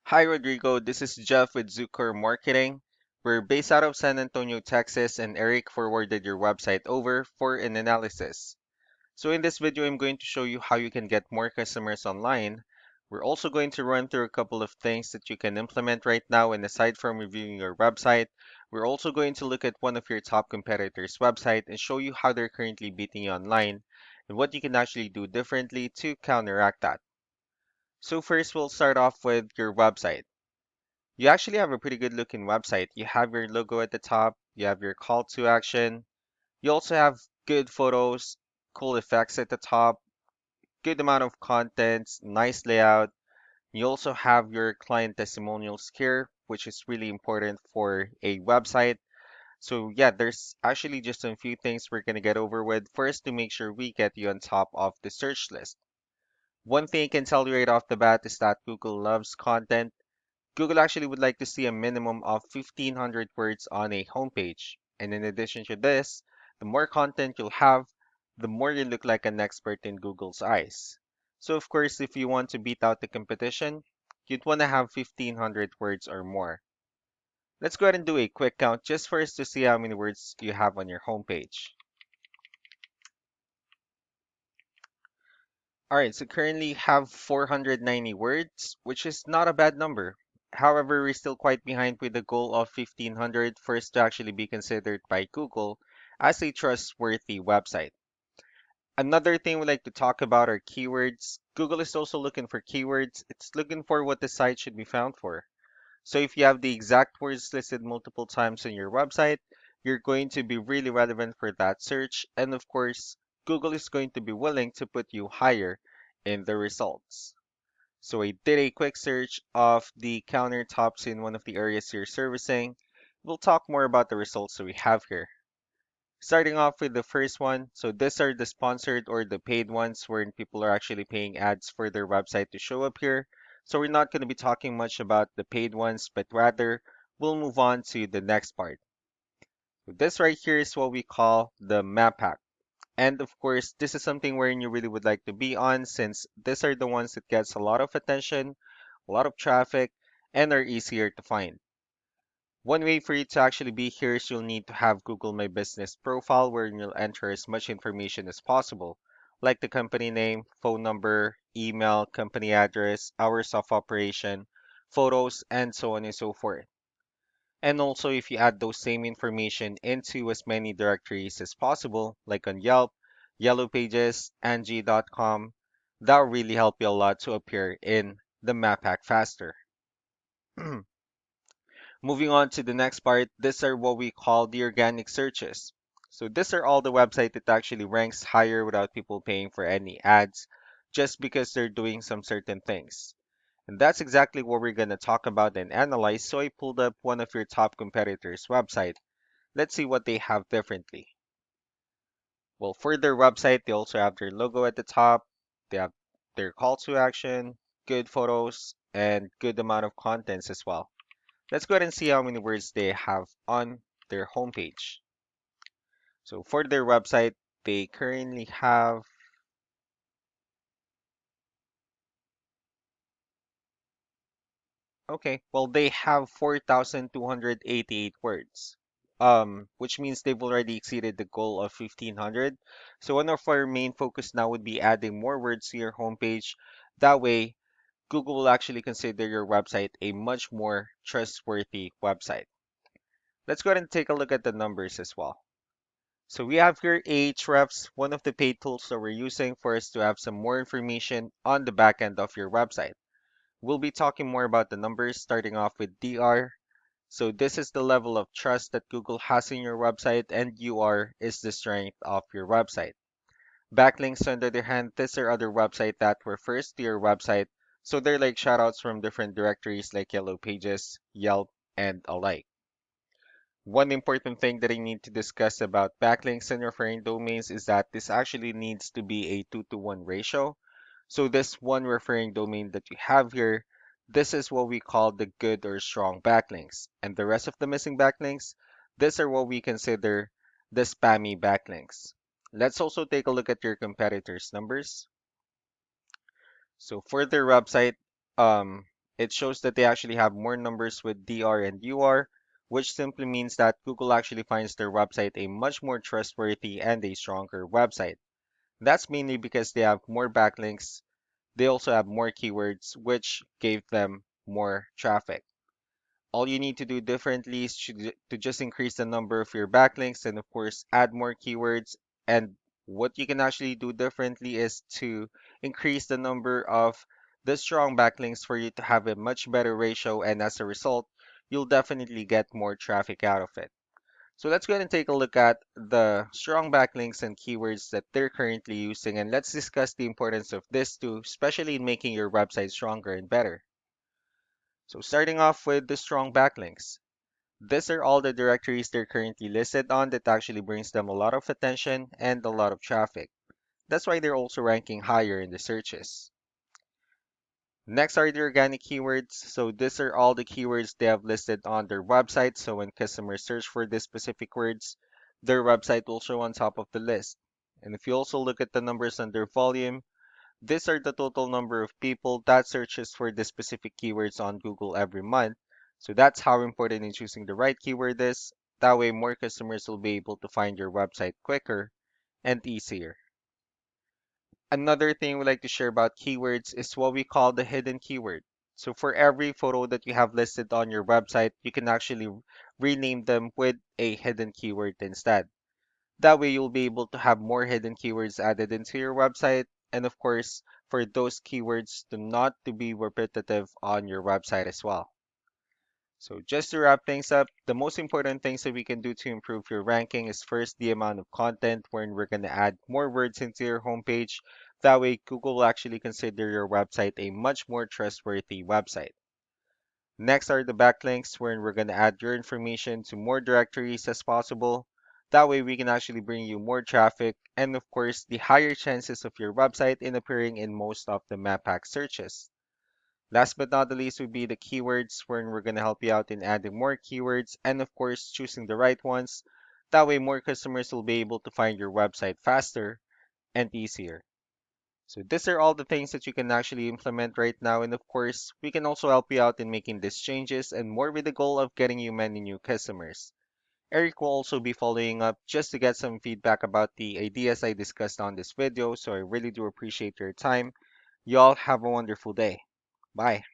Hi, Rodrigo. This is Jeff with Zucor Marketing. We're based out of San Antonio, Texas, and Eric forwarded your website over for an analysis. So in this video, I'm going to show you how you can get more customers online. We're also going to run through a couple of things that you can implement right now, and aside from reviewing your website, we're also going to look at one of your top competitors' website and show you how they're currently beating you online and what you can actually do differently to counteract that. So first, we'll start off with your website. You actually have a pretty good looking website. You have your logo at the top, you have your call to action, you also have good photos, cool effects at the top, good amount of content, nice layout. You also have your client testimonials here, which is really important for a website. So yeah, there's actually just a few things we're gonna get over with first to make sure we get you on top of the search list. One thing I can tell you right off the bat is that Google loves content. Google actually would like to see a minimum of 1,500 words on a homepage. And in addition to this, the more content you'll have, the more you look like an expert in Google's eyes. So of course, if you want to beat out the competition, you'd want to have 1,500 words or more. Let's go ahead and do a quick count just for us to see how many words you have on your homepage. All right, so currently you have 490 words, which is not a bad number. However, we're still quite behind with the goal of 1500 for us to actually be considered by Google as a trustworthy website. Another thing we like to talk about are keywords. Google is also looking for keywords. It's looking for what the site should be found for. So if you have the exact words listed multiple times on your website, you're going to be really relevant for that search. And of course, Google is going to be willing to put you higher in the results. So I did a quick search of the countertops in one of the areas you're servicing. We'll talk more about the results that we have here. Starting off with the first one, so these are the sponsored or the paid ones wherein people are actually paying ads for their website to show up here. So we're not going to be talking much about the paid ones, but rather we'll move on to the next part. So this right here is what we call the map hack. And of course, this is something wherein you really would like to be on since these are the ones that gets a lot of attention, a lot of traffic, and are easier to find. One way for you to actually be here is you'll need to have Google My Business profile where you'll enter as much information as possible, like the company name, phone number, email, company address, hours of operation, photos, and so on and so forth. And also, if you add those same information into as many directories as possible, like on Yelp, Yellow Pages, Angie.com, that'll really help you a lot to appear in the map hack faster. Moving on to the next part, these are what we call the organic searches. So these are all the website that actually ranks higher without people paying for any ads, just because they're doing some certain things. And that's exactly what we're going to talk about and analyze. So I pulled up one of your top competitors' website. Let's see what they have differently. Well, for their website, they also have their logo at the top. They have their call to action, good photos, and good amount of contents as well. Let's go ahead and see how many words they have on their homepage. So for their website, they currently have, okay, well, they have 4,288 words, which means they've already exceeded the goal of 1,500. So one of our main focus now would be adding more words to your homepage. That way, Google will actually consider your website a much more trustworthy website. Let's go ahead and take a look at the numbers as well. So we have here Ahrefs, one of the paid tools that we're using for us to have some more information on the back end of your website. We'll be talking more about the numbers starting off with DR. So this is the level of trust that Google has in your website, and UR is the strength of your website. Backlinks, on the other hand, these are other websites that refers to your website. So they're like shoutouts from different directories like Yellow Pages, Yelp, and alike. One important thing that I need to discuss about backlinks and referring domains is that this actually needs to be a 2-to-1 ratio. So this one referring domain that you have here, this is what we call the good or strong backlinks. And the rest of the missing backlinks, these are what we consider the spammy backlinks. Let's also take a look at your competitors' numbers. So for their website, um, It shows that they actually have more numbers with DR and UR, which simply means that Google actually finds their website a much more trustworthy and a stronger website. That's mainly because they have more backlinks. They also have more keywords, which gave them more traffic. All you need to do differently is to just increase the number of your backlinks and, of course, add more keywords. And what you can actually do differently is to increase the number of the strong backlinks for you to have a much better ratio. And as a result, you'll definitely get more traffic out of it. So let's go ahead and take a look at the strong backlinks and keywords that they're currently using. And let's discuss the importance of this too, especially in making your website stronger and better. So starting off with the strong backlinks. These are all the directories they're currently listed on that actually brings them a lot of attention and a lot of traffic. That's why they're also ranking higher in the searches. Next are the organic keywords. So these are all the keywords they have listed on their website. So when customers search for these specific words, their website will show on top of the list. And if you also look at the numbers under volume, these are the total number of people that searches for the specific keywords on Google every month. So that's how important in choosing the right keyword is. That way, more customers will be able to find your website quicker and easier. Another thing we like to share about keywords is what we call the hidden keyword. So for every photo that you have listed on your website, you can actually rename them with a hidden keyword instead. That way, you'll be able to have more hidden keywords added into your website. And of course, for those keywords to not to be repetitive on your website as well. So just to wrap things up, the most important things that we can do to improve your ranking is first the amount of content wherein we're going to add more words into your homepage. That way, Google will actually consider your website a much more trustworthy website. Next are the backlinks, wherein we're going to add your information to more directories as possible. That way, we can actually bring you more traffic and, of course, the higher chances of your website in appearing in most of the map pack searches. Last but not the least would be the keywords, wherein we're going to help you out in adding more keywords and, of course, choosing the right ones. That way, more customers will be able to find your website faster and easier. So these are all the things that you can actually implement right now. And of course, we can also help you out in making these changes and more with the goal of getting you many new customers. Eric will also be following up just to get some feedback about the ideas I discussed on this video. So I really do appreciate your time. Y'all have a wonderful day. Bye.